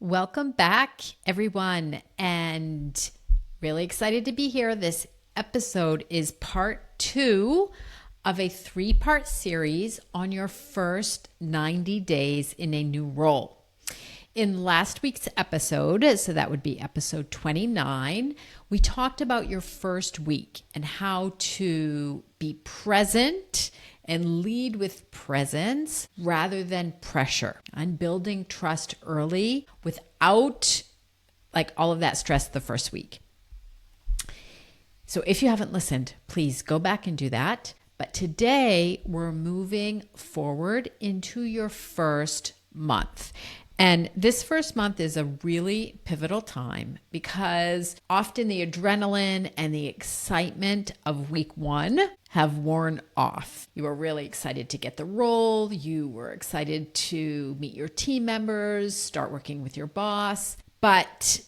Welcome back, everyone, and really excited to be here. This episode is part 2 of a 3-part series on your first 90 days in a new role. In last week's episode, so that would be episode 29, we talked about your first week and how to be present and lead with presence rather than pressure, and building trust early without all of that stress the first week. So if you haven't listened, please go back and do that. But today we're moving forward into your first month. And this first month is a really pivotal time because often the adrenaline and the excitement of week 1 have worn off. You were really excited to get the role. You were excited to meet your team members, start working with your boss. But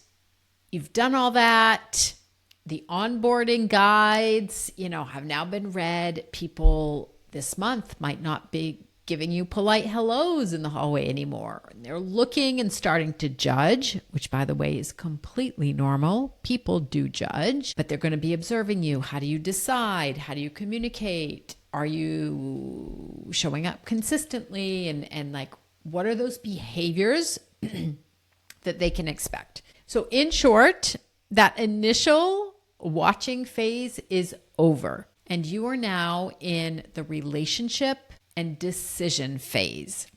you've done all that. The onboarding guides, have now been read. People this month might not be giving you polite hellos in the hallway anymore. And they're looking and starting to judge, which by the way is completely normal. People do judge, but they're going to be observing you. How do you decide? How do you communicate? Are you showing up consistently? And what are those behaviors that they can expect? So in short, that initial watching phase is over, and you are now in the relationship and decision phase.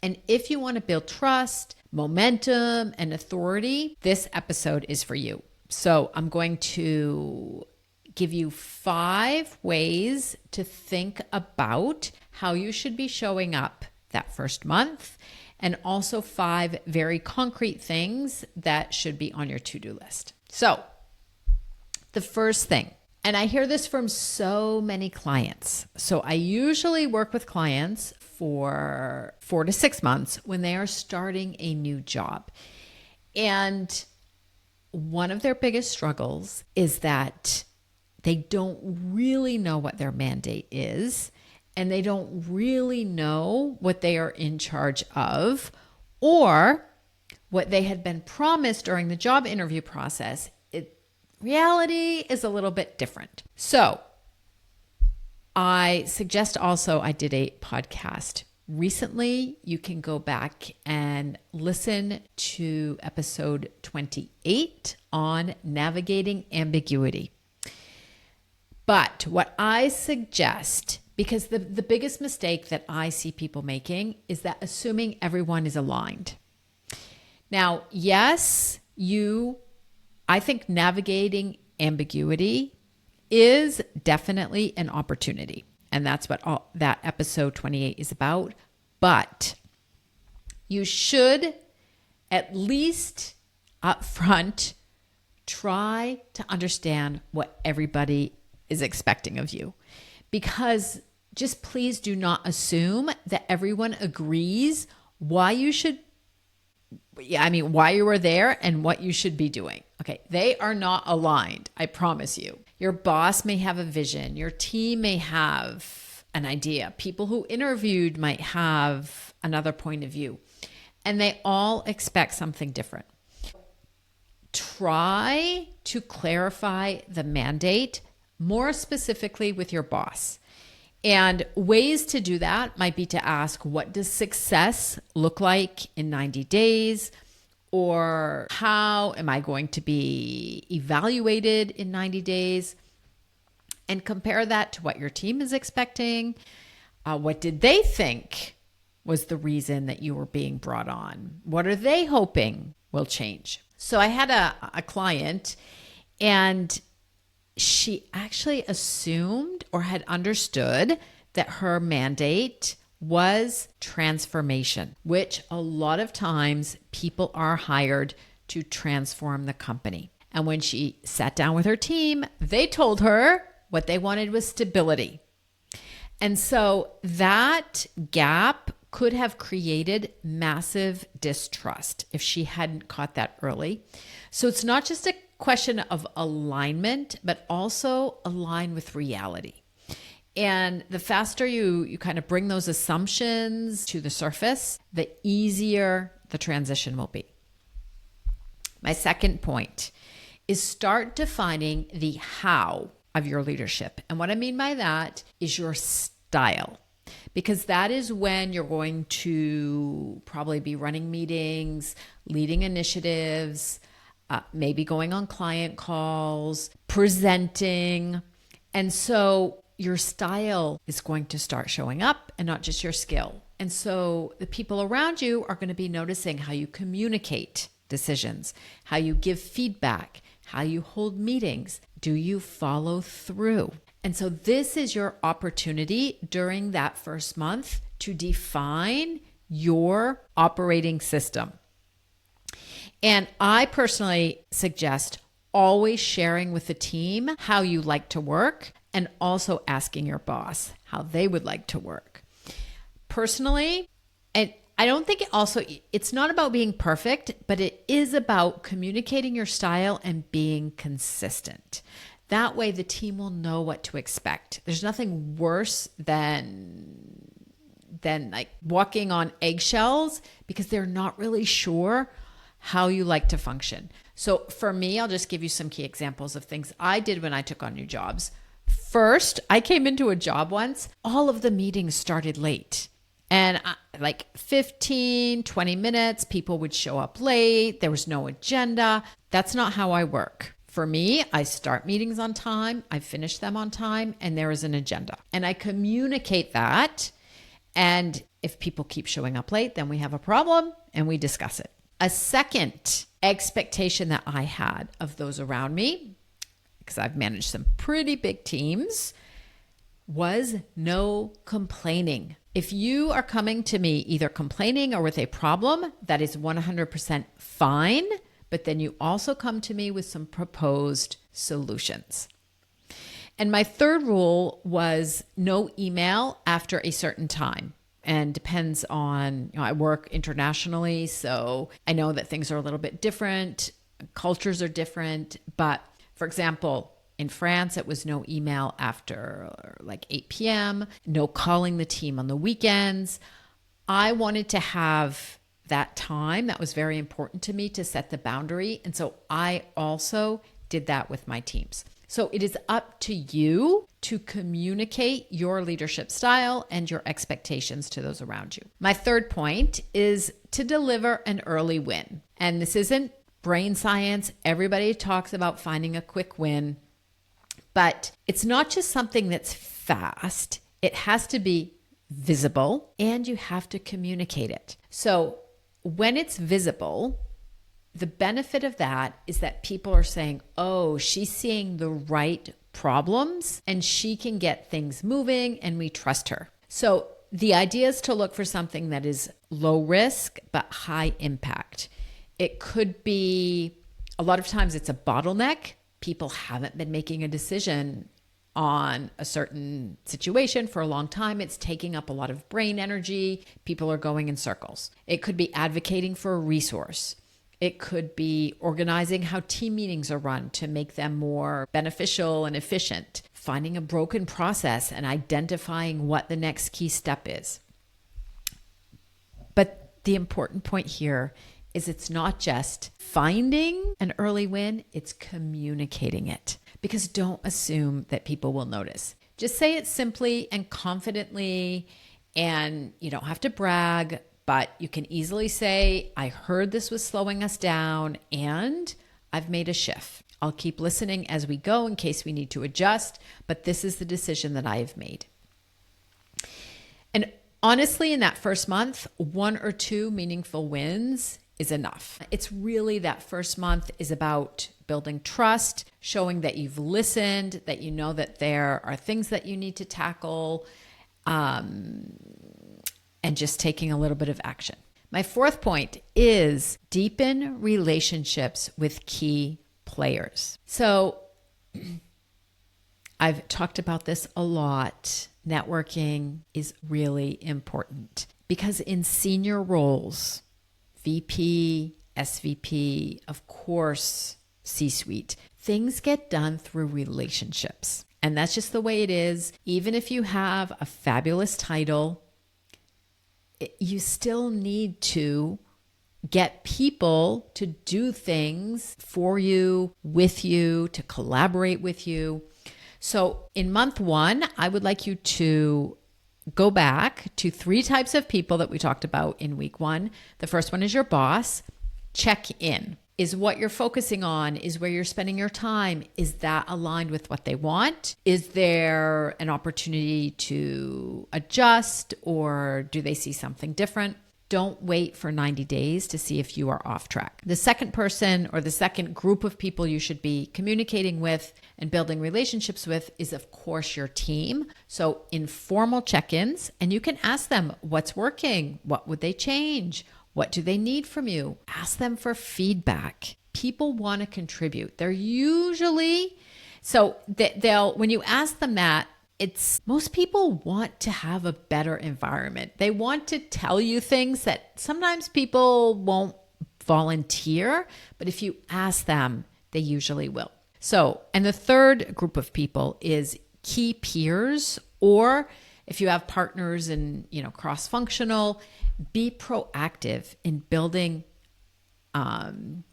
And if you want to build trust, momentum, and authority, this episode is for you. So I'm going to give you 5 ways to think about how you should be showing up that first month, and also 5 very concrete things that should be on your to-do list. So the first thing, and I hear this from so many clients. So I usually work with clients for 4 to 6 months when they are starting a new job. And one of their biggest struggles is that they don't really know what their mandate is, and they don't really know what they are in charge of, or what they had been promised during the job interview process. Reality is a little bit different. So I suggest also, I did a podcast recently. You can go back and listen to episode 28 on navigating ambiguity. But what I suggest, because the biggest mistake that I see people making is that assuming everyone is aligned. Now, yes, I think navigating ambiguity is definitely an opportunity. And that's what that episode 28 is about. But you should at least up front try to understand what everybody is expecting of you. Because just please do not assume that everyone agrees why you are there and what you should be doing. Okay, they are not aligned, I promise you. Your boss may have a vision. Your team may have an idea. People who interviewed might have another point of view. And they all expect something different. Try to clarify the mandate more specifically with your boss. And ways to do that might be to ask, what does success look like in 90 days? Or how am I going to be evaluated in 90 days? And compare that to what your team is expecting. What did they think was the reason that you were being brought on? What are they hoping will change? So I had a client, and she actually assumed or had understood that her mandate was transformation, which a lot of times people are hired to transform the company. And when she sat down with her team, they told her what they wanted was stability. And so that gap could have created massive distrust if she hadn't caught that early. So it's not just a question of alignment, but also align with reality. And the faster you kind of bring those assumptions to the surface, the easier the transition will be. My second point is start defining the how of your leadership. And what I mean by that is your style, because that is when you're going to probably be running meetings, leading initiatives, maybe going on client calls, presenting. And so your style is going to start showing up and not just your skill. And so the people around you are going to be noticing how you communicate decisions, how you give feedback, how you hold meetings. Do you follow through? And so this is your opportunity during that first month to define your operating system. And I personally suggest always sharing with the team how you like to work and also asking your boss how they would like to work. Personally, and I don't think it's not about being perfect, but it is about communicating your style and being consistent. That way the team will know what to expect. There's nothing worse than like walking on eggshells because they're not really sure how you like to function. So for me, I'll just give you some key examples of things I did when I took on new jobs. First, I came into a job once, all of the meetings started late. And like 15, 20 minutes, people would show up late. There was no agenda. That's not how I work. For me, I start meetings on time, I finish them on time, and there is an agenda. And I communicate that. And if people keep showing up late, then we have a problem and we discuss it. A second expectation that I had of those around me, because I've managed some pretty big teams, was no complaining. If you are coming to me either complaining or with a problem, that is 100% fine, but then you also come to me with some proposed solutions. And my third rule was no email after a certain time. And depends on, I work internationally, so I know that things are a little bit different, cultures are different. But for example, in France, it was no email after like 8 p.m., no calling the team on the weekends. I wanted to have that time. That was very important to me to set the boundary. And so I also did that with my teams. So it is up to you to communicate your leadership style and your expectations to those around you. My third point is to deliver an early win. And this isn't brain science. Everybody talks about finding a quick win, but it's not just something that's fast. It has to be visible and you have to communicate it. So when it's visible, the benefit of that is that people are saying, oh, she's seeing the right problems and she can get things moving and we trust her. So the idea is to look for something that is low risk but high impact. It could be, a lot of times it's a bottleneck. People haven't been making a decision on a certain situation for a long time. It's taking up a lot of brain energy. People are going in circles. It could be advocating for a resource. It could be organizing how team meetings are run to make them more beneficial and efficient, finding a broken process and identifying what the next key step is. But the important point here is it's not just finding an early win, it's communicating it. Because don't assume that people will notice. Just say it simply and confidently, and you don't have to brag. But you can easily say, I heard this was slowing us down and I've made a shift. I'll keep listening as we go in case we need to adjust, but this is the decision that I have made. And honestly, in that first month, 1 or 2 meaningful wins is enough. It's really that first month is about building trust, showing that you've listened, that you know that there are things that you need to tackle, and just taking a little bit of action. My fourth point is deepen relationships with key players. So I've talked about this a lot. Networking is really important because in senior roles, VP, SVP, of course, C-suite, things get done through relationships. And that's just the way it is. Even if you have a fabulous title, you still need to get people to do things for you, with you, to collaborate with you. So in month 1, I would like you to go back to 3 types of people that we talked about in week 1. The first one is your boss. Check in. Is what you're focusing on, is where you're spending your time, is that aligned with what they want? Is there an opportunity to adjust, or do they see something different? Don't wait for 90 days to see if you are off track. The second person or the second group of people you should be communicating with and building relationships with is, of course, your team. So informal check-ins, and you can ask them what's working, what would they change, what do they need from you? Ask them for feedback. People want to contribute. They're usually, when you ask them that, most people want to have a better environment. They want to tell you things that sometimes people won't volunteer, but if you ask them, they usually will. So, and the third group of people is key peers, or if you have partners in, cross-functional, be proactive in building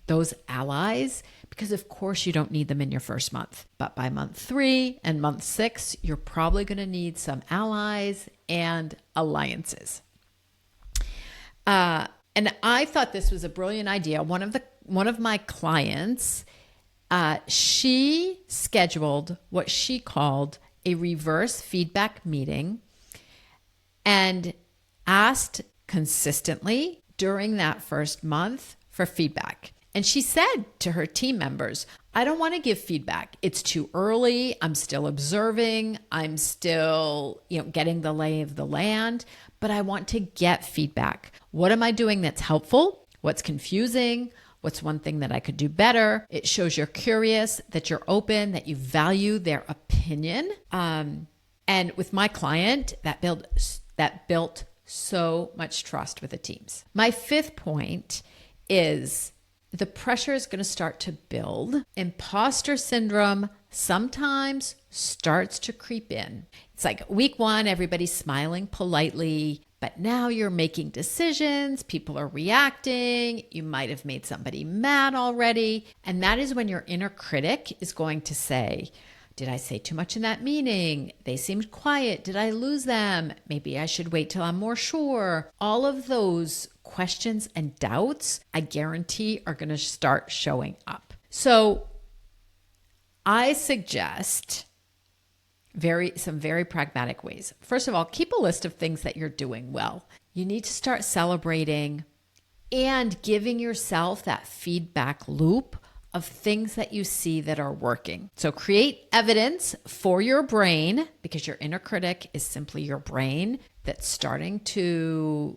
those allies, because of course you don't need them in your first month. But by month 3 and month 6, you're probably going to need some allies and alliances. And I thought this was a brilliant idea. One of my clients, she scheduled what she called a reverse feedback meeting and asked consistently during that first month for feedback. And she said to her team members, I don't want to give feedback. It's too early. I'm still observing. I'm still, getting the lay of the land, but I want to get feedback. What am I doing that's helpful? What's confusing? What's one thing that I could do better? It shows you're curious, that you're open, that you value their opinion. And with my client, that built so much trust with the teams. My 5th point is the pressure is going to start to build. Imposter syndrome sometimes starts to creep in. It's like week 1, everybody's smiling politely, but now you're making decisions. People are reacting. You might have made somebody mad already. And that is when your inner critic is going to say, did I say too much in that meeting? They seemed quiet. Did I lose them? Maybe I should wait till I'm more sure. All of those questions and doubts, I guarantee, are going to start showing up. I suggest some very pragmatic ways. First of all, keep a list of things that you're doing well. You need to start celebrating and giving yourself that feedback loop of things that you see that are working. So create evidence for your brain, because your inner critic is simply your brain that's starting to,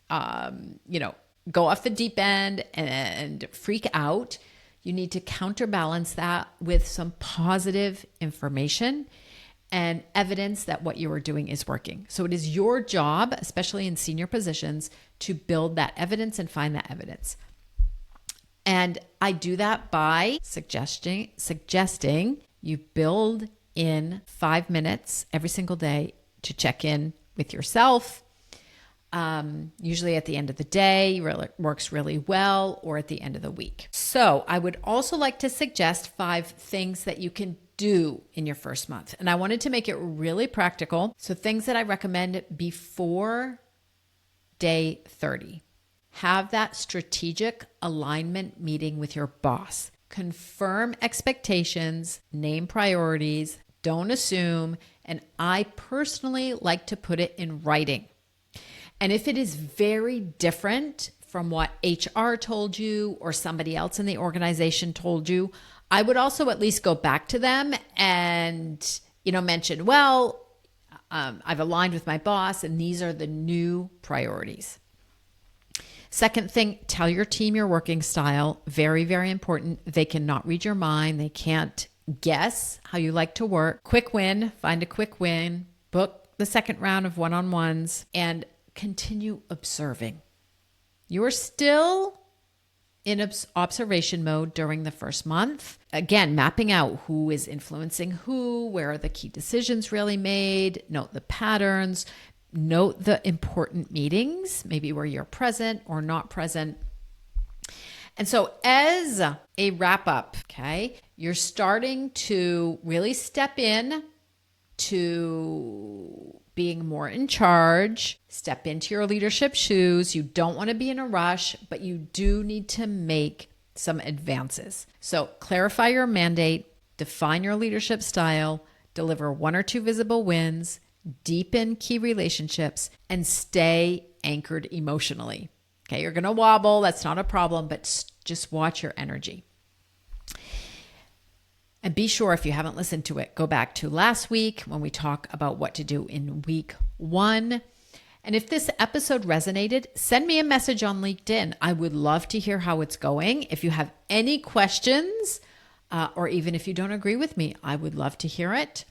go off the deep end and freak out. You need to counterbalance that with some positive information and evidence that what you are doing is working. So it is your job, especially in senior positions, to build that evidence and find that evidence. And I do that by suggesting you build in 5 minutes every single day to check in with yourself. Usually at the end of the day, works really well, or at the end of the week. So I would also like to suggest 5 things that you can do in your first month. And I wanted to make it really practical. So things that I recommend before day 30. Have that strategic alignment meeting with your boss. Confirm expectations, name priorities, don't assume, and I personally like to put it in writing. And if it is very different from what HR told you or somebody else in the organization told you, I would also at least go back to them and, mention, I've aligned with my boss and these are the new priorities. Second thing, tell your team your working style. Very, very important. They cannot read your mind. They can't guess how you like to work. Quick win, find a quick win, book the second round of one-on-ones, and continue observing. You are still in observation mode during the first month. Again, mapping out who is influencing who, where are the key decisions really made, note the patterns, note the important meetings, maybe where you're present or not present. And so as a wrap up, okay, you're starting to really step in to being more in charge, step into your leadership shoes. You don't want to be in a rush, but you do need to make some advances. So clarify your mandate, define your leadership style, deliver 1 or 2 visible wins, deepen key relationships, and stay anchored emotionally. Okay, you're going to wobble. That's not a problem, but just watch your energy. And be sure, if you haven't listened to it, go back to last week when we talk about what to do in week 1. And if this episode resonated, send me a message on LinkedIn. I would love to hear how it's going. If you have any questions, or even if you don't agree with me, I would love to hear it.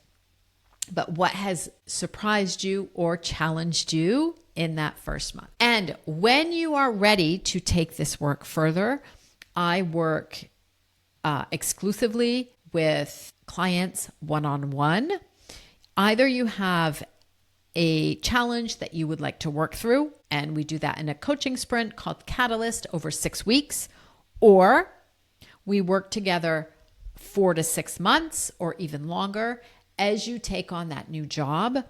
But what has surprised you or challenged you in that first month? And when you are ready to take this work further, I work exclusively with clients one-on-one. Either you have a challenge that you would like to work through, and we do that in a coaching sprint called Catalyst over 6 weeks, or we work together 4 to 6 months or even longer as you take on that new job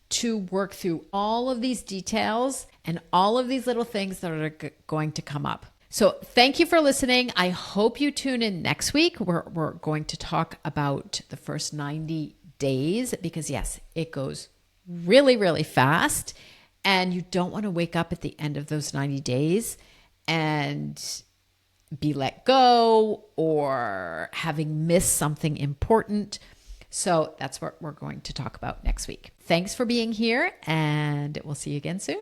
to work through all of these details and all of these little things that are going to come up. So thank you for listening. I hope you tune in next week. We're going to talk about the first 90 days because yes, it goes really, really fast. And you don't want to wake up at the end of those 90 days and be let go or having missed something important. So that's what we're going to talk about next week. Thanks for being here, and we'll see you again soon.